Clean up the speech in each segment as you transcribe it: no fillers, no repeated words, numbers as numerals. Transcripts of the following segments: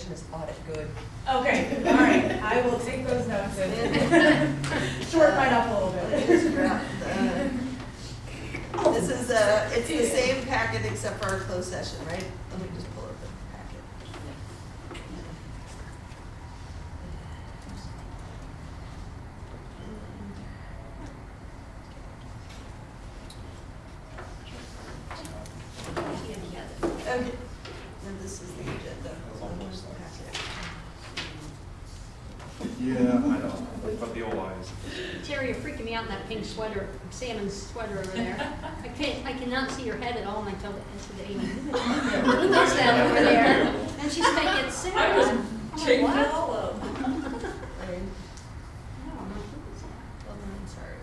translation is audit good. Okay, all right, I will take those notes and short mine up a little bit. This is it's the same packet except for our closed session, right? Let me just pull up the packet. Okay, and this is the agenda. Yeah, I know, but the old eyes. Terry, you're freaking me out in that pink sweater, salmon sweater over there. I cannot see your head at all, and I told Amy, what's that over there? And she's like, it's Sarah. I was I'm like, changing what? all of. Right. I don't know who is that. Hold on, I'm sorry.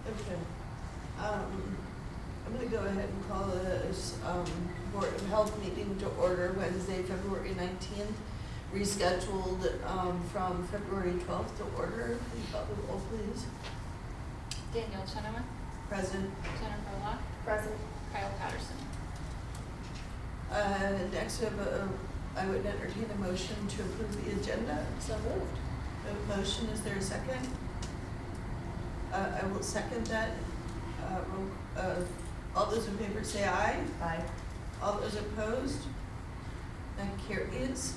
Okay. I'm going to go ahead and call this Board of Health meeting to order Wednesday, February 19th, rescheduled from February 12th to order. Can you call the roll, please? Danielle Chenoweth, Present. Jennifer Locke, Present. Kyle Patterson. Next, we have I would entertain a motion to approve the agenda. So moved. We have a motion. Is there a second? I will second that. All those in favor say aye. Aye. All those opposed? That carries.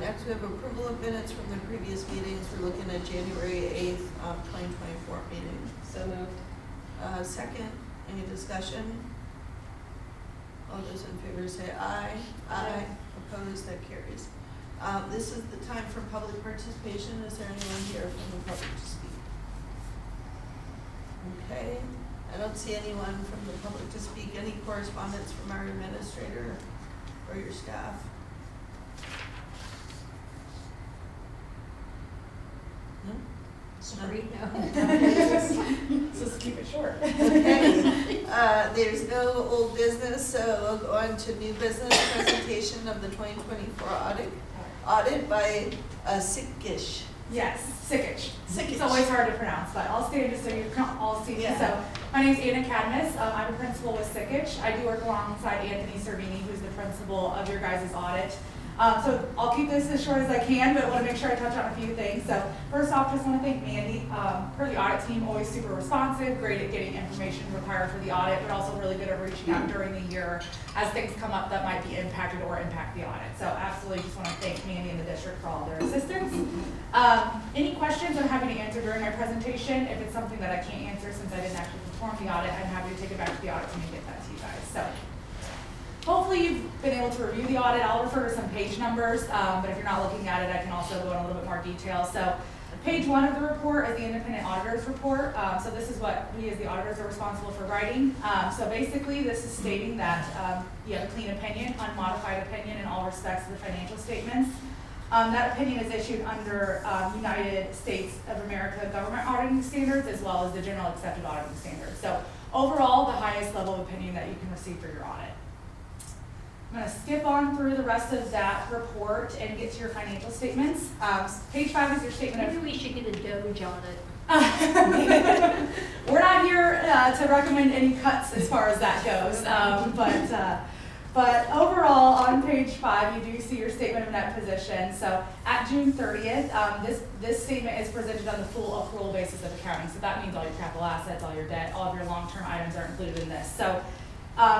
Next, we have approval of minutes from the previous meetings. We're looking at January 8th, 2024 meeting. So moved. Second, any discussion? All those in favor say aye. Aye. Opposed? That carries. This is the time for public participation. Is there anyone here from the public to speak? Okay, I don't see anyone from the public to speak. Any correspondence from our administrator or your staff? No? Sorry, no. So let's keep it short. Okay, there's no old business, so we'll go on to new business presentation of the 2024 audit by Sickish. Yes, Sickish. Sickish. It's always hard to pronounce, but I'll stand just so you can all see me. Yeah. So my name's Anna Cadmus. I'm a principal with Sickish. I do work alongside Anthony Servini, who's the principal of your guys' audit. So I'll keep this as short as I can, but I want to make sure I touch on a few things. So first off, just want to thank Mandy. Her, the audit team, always super responsive, great at getting information required for the audit, but also really good at reaching out during the year as things come up that might be impacted or impact the audit. So absolutely just want to thank Mandy and the district for all their assistance. Any questions I'm happy to answer during my presentation. If it's something that I can't answer since I didn't actually perform the audit, I'm happy to take it back to the audit team and get that to you guys. So hopefully you've been able to review the audit. I'll refer to some page numbers, but if you're not looking at it, I can also go in a little bit more detail. So page 1 of the report is the independent auditor's report. So this is what we as the auditors are responsible for writing. So basically this is stating that you have a clean opinion, unmodified opinion in all respects of the financial statements. That opinion is issued under United States of America government auditing standards as well as the general accepted auditing standards. So overall, the highest level of opinion that you can receive for your audit. I'm going to skip on through the rest of that report and get to your financial statements. Page 5 is your statement of... Maybe we should get a Doge audit. We're not here to recommend any cuts as far as that goes, but overall on page 5 you do see your statement of net position. So at June 30th, this statement is presented on the full accrual basis of accounting. So that means all your capital assets, all your debt, all of your long-term items are included in this. So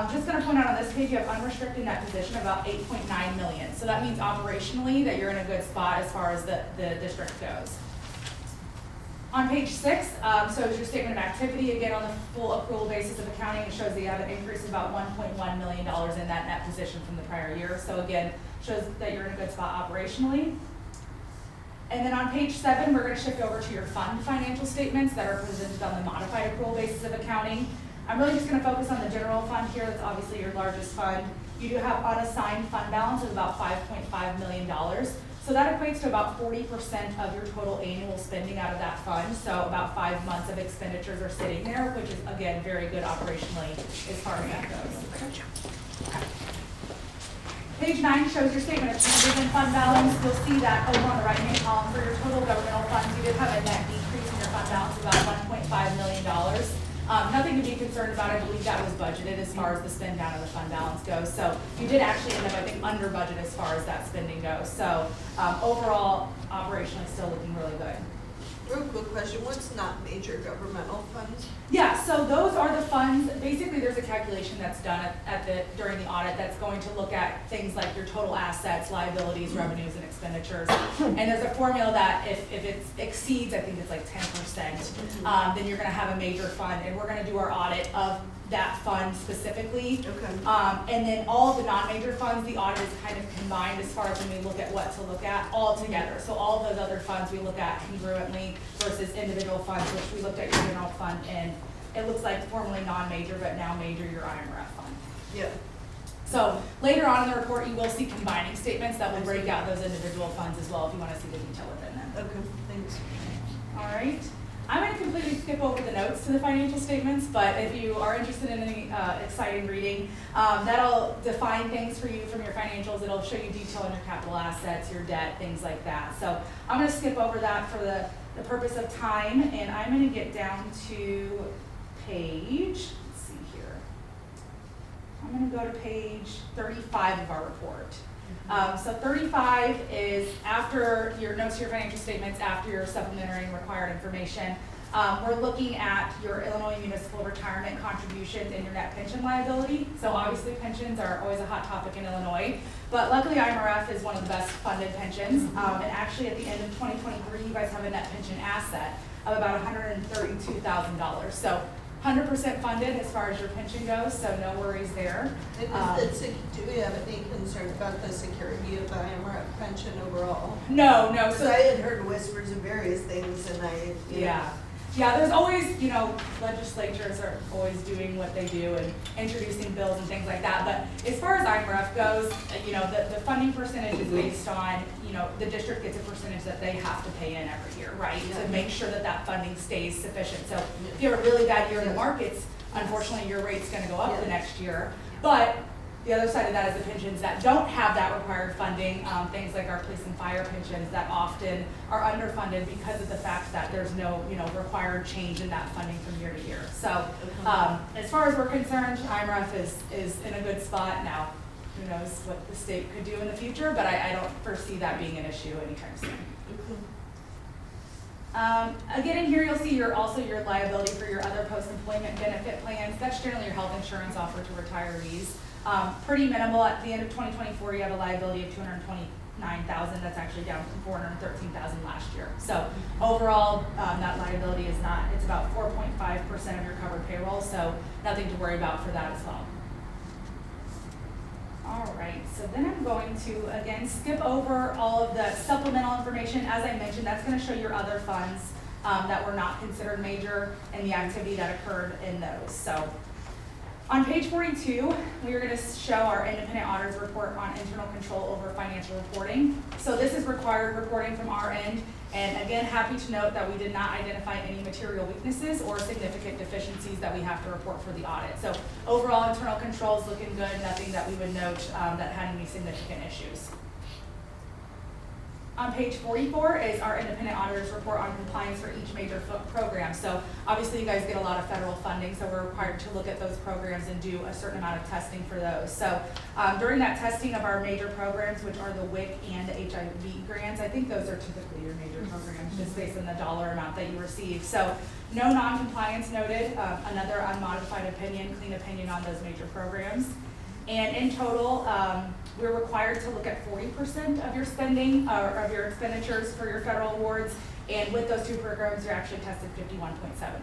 just going to point out on this page, you have unrestricted net position about $8.9 million. So that means operationally that you're in a good spot as far as the district goes. On page 6, so is your statement of activity. Again, on the full accrual basis of accounting, it shows that you have an increase of about $1.1 million in that net position from the prior year. So again, shows that you're in a good spot operationally. And then on page 7, we're going to shift over to your fund financial statements that are presented on the modified accrual basis of accounting. I'm really just going to focus on the general fund here. That's obviously your largest fund. You do have unassigned fund balance of about $5.5 million. So that equates to about 40% of your total annual spending out of that fund. So about 5 months of expenditures are sitting there, which is, again, very good operationally as far as that goes. Page 9 shows your statement of changes in fund balance. You'll see that over on the right-hand column for your total governmental funds, you did have a net decrease in your fund balance of about $1.5 million. Nothing to be concerned about. I believe that was budgeted as far as the spend down of the fund balance goes. So you did actually end up, I think, under budget as far as that spending goes. So overall, operationally still looking really good. Real quick question, what's not major governmental funds? Yeah, so those are the funds. Basically, there's a calculation that's done during the audit that's going to look at things like your total assets, liabilities, revenues, and expenditures. And there's a formula that if it exceeds, I think it's like 10%, then you're going to have a major fund, and we're going to do our audit of that fund specifically. Okay. And then all of the non-major funds, the audit is kind of combined as far as when we look at what to look at all together. So all of those other funds we look at congruently versus individual funds, which we looked at your general fund, and it looks like formerly non-major, but now major, your IMRF fund. Yeah. So later on in the report, you will see combining statements that will break out those individual funds as well if you want to see the detail within them. Okay, thanks. All right. I'm going to completely skip over the notes to the financial statements, but if you are interested in any exciting reading, that'll define things for you from your financials. It'll show you detail on your capital assets, your debt, things like that. So I'm going to skip over that for the purpose of time, and I'm going to get down to page, let's see here. I'm going to go to page 35 of our report. So 35 is after your notes to your financial statements, after your supplementary and required information. We're looking at your Illinois municipal retirement contributions and your net pension liability. So obviously pensions are always a hot topic in Illinois, but luckily IMRF is one of the best funded pensions. And actually at the end of 2023, you guys have a net pension asset of about $132,000. So 100% funded as far as your pension goes, so no worries there. Do we have any concern about the security of the IMRF pension overall? No. Because So I had heard whispers of various things, and Yeah, there's always, legislatures are always doing what they do and introducing bills and things like that. But as far as IMRF goes, the funding percentage is based on, the district gets a percentage that they have to pay in every year, right? To make sure that that funding stays sufficient. So if you have a really bad year in the markets, unfortunately your rate's gonna go up the next year. But the other side of that is the pensions that don't have that required funding, things like our police and fire pensions that often are underfunded because of the fact that there's no, required change in that funding from year to year. So as far as we're concerned, IMRF is in a good spot now. Who knows what the state could do in the future, but I don't foresee that being an issue anytime soon. Again, in here you'll see also your liability for your other post-employment benefit plans. That's generally your health insurance offered to retirees. Pretty minimal. At the end of 2024, you have a liability of $229,000. That's actually down from $413,000 last year. So overall, that liability is not, it's about 4.5% of your covered payroll, so nothing to worry about for that as well. All right, so then I'm going to, again, skip over all of the supplemental information. As I mentioned, that's going to show your other funds that were not considered major and the activity that occurred in those. So on page 42, we are going to show our independent auditors report on internal control over financial reporting. So this is required reporting from our end. And again, happy to note that we did not identify any material weaknesses or significant deficiencies that we have to report for the audit. So overall internal controls looking good, nothing that we would note that had any significant issues. On page 44 is our independent auditors report on compliance for each major program. So obviously you guys get a lot of federal funding, so we're required to look at those programs and do a certain amount of testing for those. So during that testing of our major programs, which are the WIC and the HIV grants, I think those are typically your major programs just based on the dollar amount that you receive. So no non-compliance noted, another unmodified opinion, clean opinion on those major programs. And in total, we're required to look at 40% of your spending or of your expenditures for your federal awards. And with those two programs, you're actually tested 51.7%.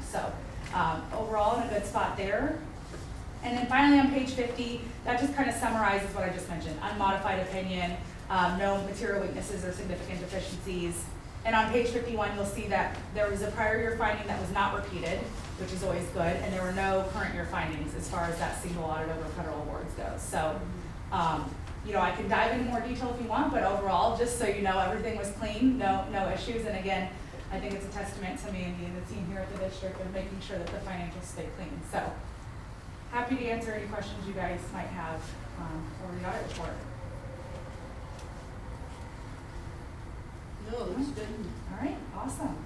So overall, in a good spot there. And then finally on page 50, that just kind of summarizes what I just mentioned. Unmodified opinion, no material weaknesses or significant deficiencies. And on page 51, you'll see that there was a prior year finding that was not repeated, which is always good, and there were no current year findings as far as that single audit over federal awards goes. So You know, I can dive into more detail if you want, but overall, just so you know, everything was clean, no issues. And again, I think it's a testament to me and the team here at the district of making sure that the financials stay clean. So happy to answer any questions you guys might have over the audit report. No, it's good. All right, awesome.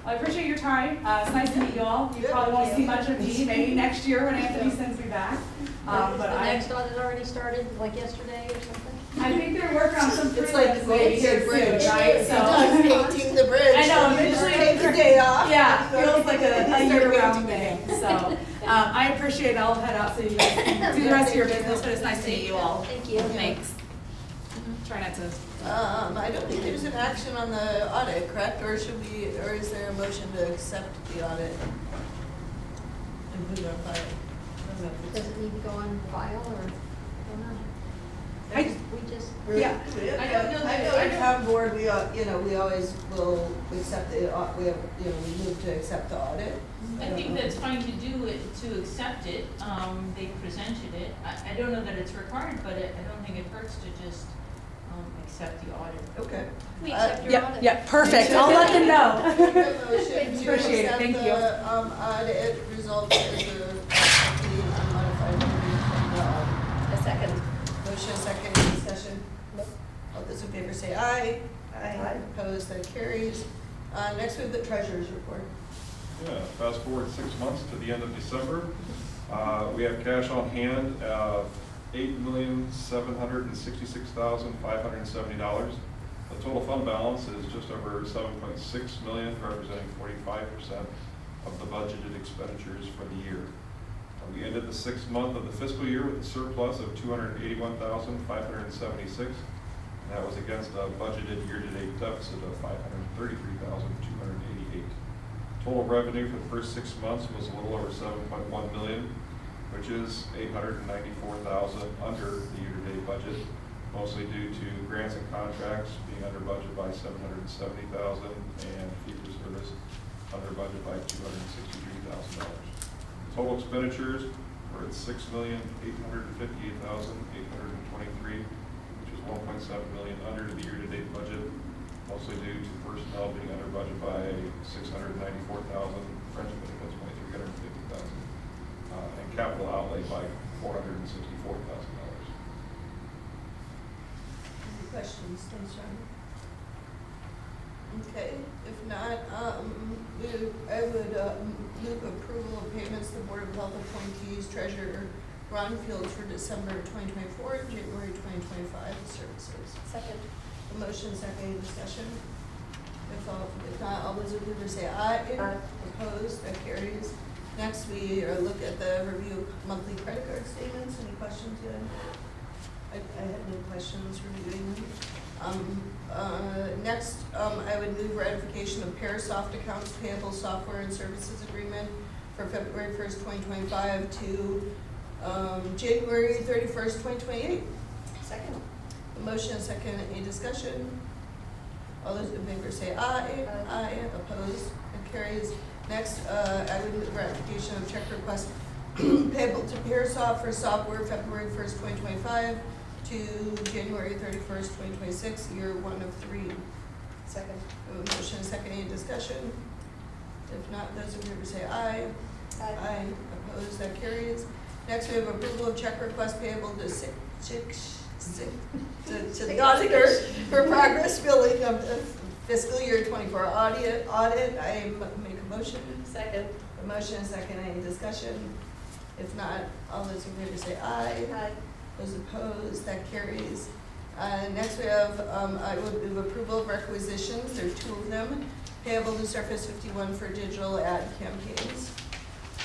Well, I appreciate your time. It's nice to meet you all. You Good, probably won't thank see you. much of me maybe next year when Anthony sends me back. But The next audit already started, like yesterday or something? I think they're working on some It's like prelims the maybe Golden here Gate Bridge. soon, right? It's like painting the bridge. I know, You just eventually- take the day off. Yeah, feels like a Start year-round painting thing. So I appreciate it. I'll head out so you guys can do the rest of your business, but it's nice to meet you all. Thank you. Thanks. Try not to. I don't think there's an action on the audit, correct? Or should we, or is there a motion to accept the audit? And put it on file? I don't know if Does it's- it need to go on file or, I don't know. I- We just, Yeah. I don't know I that- know I at don't- town board, we, we always will accept the, we have, we move to accept the audit. I think that's fine to do it, to accept it. They presented it. I don't know that it's required, but I don't think it hurts to just accept the audit. Okay. we accept your Yeah, audit. yeah, perfect. I'll let them know. Make a motion to Appreciate it. accept Thank you. the, audit results as the unmodified version from the audit. A second. Motion second, any discussion? All those in favor say aye. Aye. Opposed, that carries. Next we have the treasurer's report. Yeah, fast forward 6 months to the end of December. We have cash on hand of $8,766,570. The total fund balance is just over $7.6 million, representing 45% of the budgeted expenditures for the year. We ended the 6th month of the fiscal year with a surplus of $281,576. And that was against a budgeted year-to-date deficit of $533,288. Total revenue for the first 6 months was a little over $7.1 million, which is $894,000 under the year-to-date budget, mostly due to grants and contracts being under budget by $770,000 and fee-for-service under budget by $263,000. Total expenditures were at $6,858,823, which is $1.7 million under the year-to-date budget, mostly due to personnel being under budget by $694,000, fringe benefits by $350,000, and capital outlay by $464,000. Any questions? Thanks, John. Okay, if not, I would move approval of payments to the Board of Health appointees, Treasurer Ron Fields for December 2024 and January 2025 services. Second. A motion, second, any discussion? If not, all those in favor say aye. Aye. Opposed, that carries. Next, we look at the review of monthly credit card statements. Any questions yet? I had no questions reviewing them. Next, I would move ratification of Parasoft accounts payable software and services agreement for February 1st, 2025 to January 31st, 2028. Second. A motion and second, any discussion? All those in favor say aye. Aye. Opposed, it carries. Next, I would move ratification of check request payable to Parasoft for software February 1st, 2025 to January 31st, 2026, year 1 of 3. Second. A motion and second, any discussion? If not, those in favor say aye. Aye. Opposed, that carries. Next, we have approval of check request payable to the auditor for progress billing of the fiscal year 24 audit. I make a motion. Second. A motion and second, any discussion? If not, all those in favor say aye. Aye. Those opposed, that carries. Next we have, I would move approval of requisitions, there are 2 of them, payable to Surface 51 for digital ad campaigns.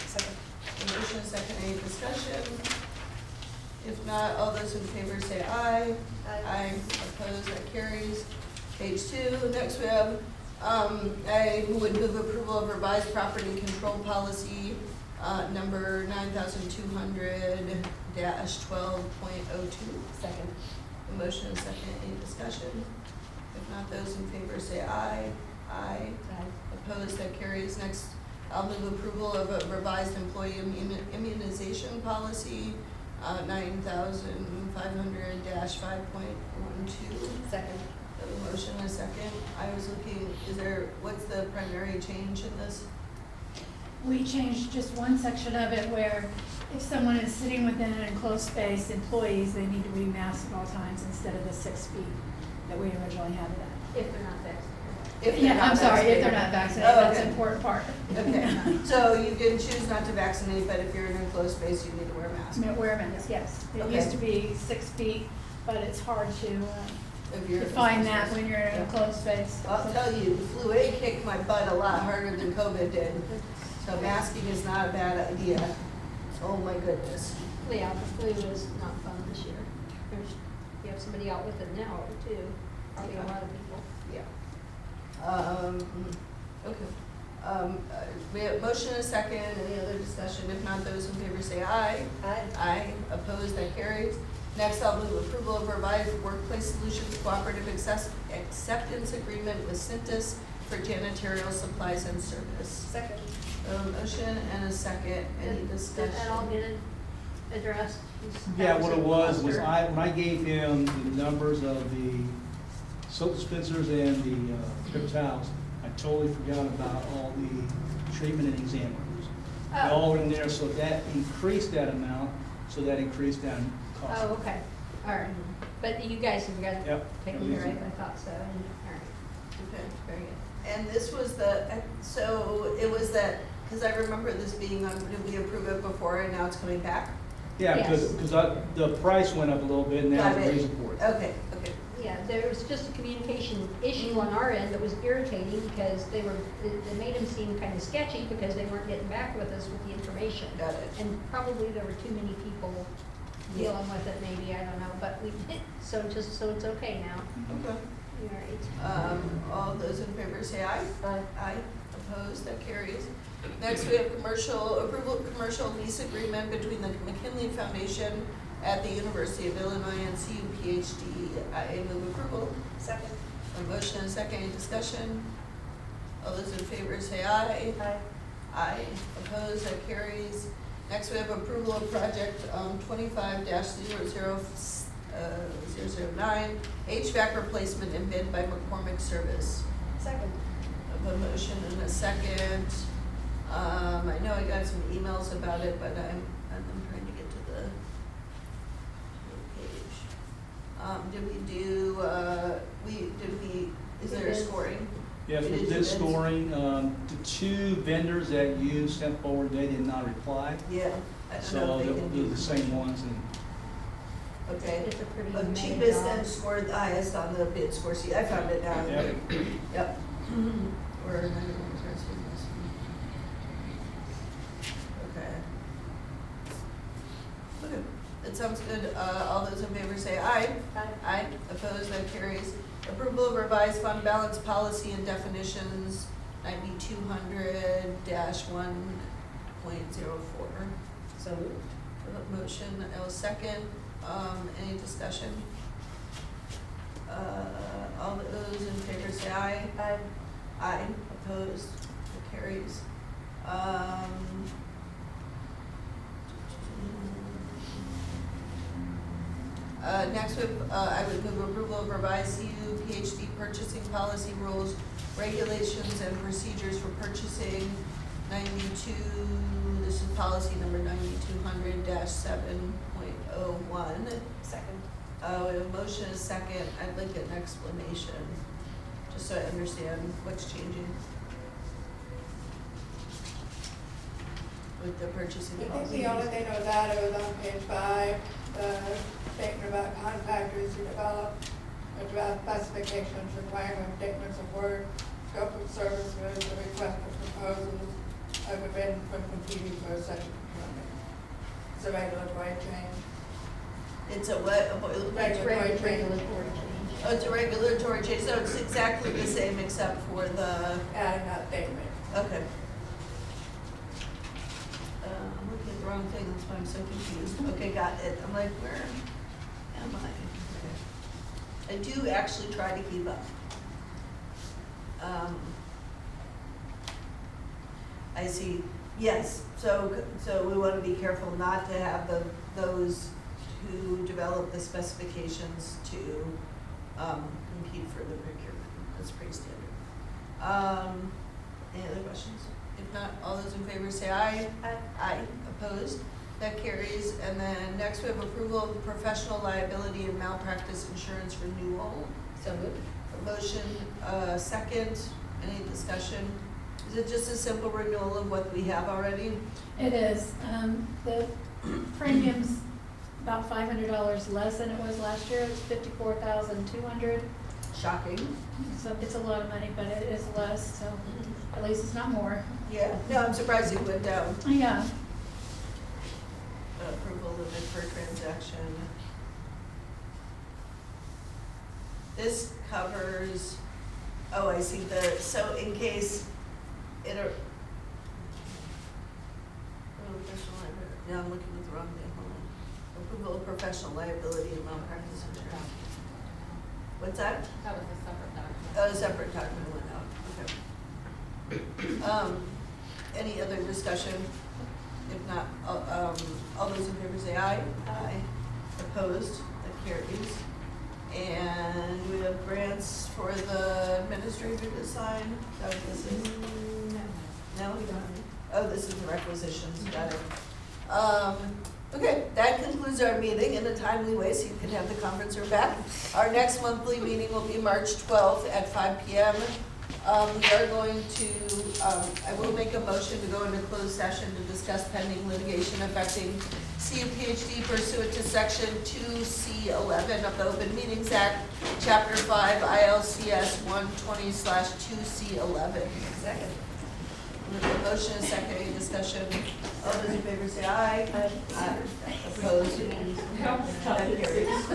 Second. A motion and second, any discussion? If not, all those in favor say aye. Aye. Opposed, that carries. Page 2, next we have, I would move approval of revised property control policy, number 9200-12.02. Second. A motion and second, any discussion? If not, those in favor say aye. Aye. Opposed, that carries. Next, I'll move approval of a revised employee immunization policy, $9,500-5.12. Second. A motion and a second. I was looking, what's the primary change in this? We changed just one section of it where if someone is sitting within an enclosed space, employees, they need to be masked at all times instead of the 6 feet that we originally had it at. If they're not vaccinated. If they're Yeah, not I'm sorry, if they're vaccinated. not vaccinated, Oh, that's okay. an important part. Okay, so you can choose not to vaccinate, but if you're in an enclosed space, you need to wear a mask. Wear masks, yes. It Okay. used to be 6 feet, but it's hard to If you're in define an that enclosed when you're in an Yeah. enclosed space. I'll tell you, the flu A kicked my butt a lot harder than COVID did, so masking is not a bad idea. Oh my goodness. Yeah, the flu is not fun this year. You have somebody out with it now, too. Probably a lot of people. Yeah. Okay. We have motion and a second, any other discussion? If not, those in favor say aye. Aye. Aye, opposed, that carries. Next, I'll move approval of revised workplace solutions cooperative acceptance agreement with Cintas for janitorial supplies and service. Second. Motion and a second, any discussion? Did that all get addressed? Yeah, what it was when I gave him the numbers of the soap dispensers and the paper towels, I totally forgot about all the treatment and exam rooms. They're all in there, so that increased that amount, so that increased that cost. Oh, okay, all right. But you guys have got it Yep. taken care of, I thought so, and, all right, Okay. very good. And this was so it was that, because I remember this being on, did we approve it before and now it's coming back? Yeah, Yes. because the price went up a little bit, and now Got the it. reason for it. Okay. Yeah, there was just a communication issue on our end that was irritating because they made them seem kind of sketchy because they weren't getting back with us with the information. Got it. And probably there were too many people dealing with it, maybe, I don't know, but we did, so it's okay now. Okay. All right. All those in favor say aye. Aye. Aye. Opposed, that carries. Next, we have approval of commercial lease agreement between the McKinley Foundation at the University of Illinois and CUPHD. I move approval. Second. A motion and a second, any discussion? All those in favor say aye. Aye. Aye. Opposed, that carries. Next, we have approval of project 25-00009, HVAC replacement and bid by McCormick Service. Second. I have a motion and a second. I know I got some emails about it, but I'm trying to get to the page. Did we do, is there a scoring? Yes, We we did did bids. scoring, the 2 vendors that you sent forward, they did not reply. Yeah. I don't know So if they can they're do the same ones, and Okay. It's a pretty The mega cheapest job. and scored the highest on the bid score sheet. I found it now. Yep. Yep. Or another one. Okay. Okay, that sounds good. All those in favor say aye. Aye. Aye. Opposed, that carries. Approval of revised fund balance policy and definitions, 9200-1.04. So moved. Motion, L second. Any discussion? All those in favor say aye. Aye. Aye. Opposed, it carries. Next, I would move approval of revised CUPHD purchasing policy rules, regulations, and procedures for purchasing 92, this is policy number 9200-7.01. Second. We have a motion, a second. I'd like an explanation, just so I understand what's changing with the purchasing I think policy. the only thing that was added was on page 5, the statement about contractors to develop a draft specifications, requirement, statements of work, scope of services, the request for proposals, have been from competing for such procurement. It's a regulatory change. It's a what? A Regulatory change. Regulatory change. Oh, it's a regulatory change, so it's exactly the same except for the, Adding that statement. okay. I'm looking at the wrong thing, that's why I'm so confused. Okay, got it. I'm like, where am I? Okay. I do actually try to keep up. I see Yes, so we want to be careful not to have those who develop the specifications to compete for the procurement. That's pretty standard. Any other questions? If not, all those in favor say aye. Aye. Aye. Opposed? That carries. And then next we have approval of professional liability and malpractice insurance renewal. So moved. A motion, second. Any discussion? Is it just a simple renewal of what we have already? It is. The premium's about $500 less than it was last year. It's $54,200. Shocking. So it's a lot of money, but it is less, so at least it's not more. Yeah. No, I'm surprised it went down. Yeah. Approval of bid for transaction. This covers, oh, I see so in case it are, no, I'm looking at the wrong thing, hold on. Approval of professional liability and malpractice insurance. What's that? That was a separate document. Oh, a separate document went out, okay. Any other discussion? If not, all those in favor say aye. Aye. Opposed? That carries. And we have grants for the administrator to sign. Is that what this is? No, we don't. Oh, this is the requisitions, got it. Okay, that concludes our meeting in a timely way, so you can have the conference room back. Our next monthly meeting will be March 12th at 5 p.m. We are going to, I will make a motion to go into closed session to discuss pending litigation affecting CUPHD pursuant to section 2C11 of the Open Meetings Act, chapter 5, ILCS 120/2C11. Second. The motion is second, any discussion? All those in favor say aye. Aye. Opposed? That carries.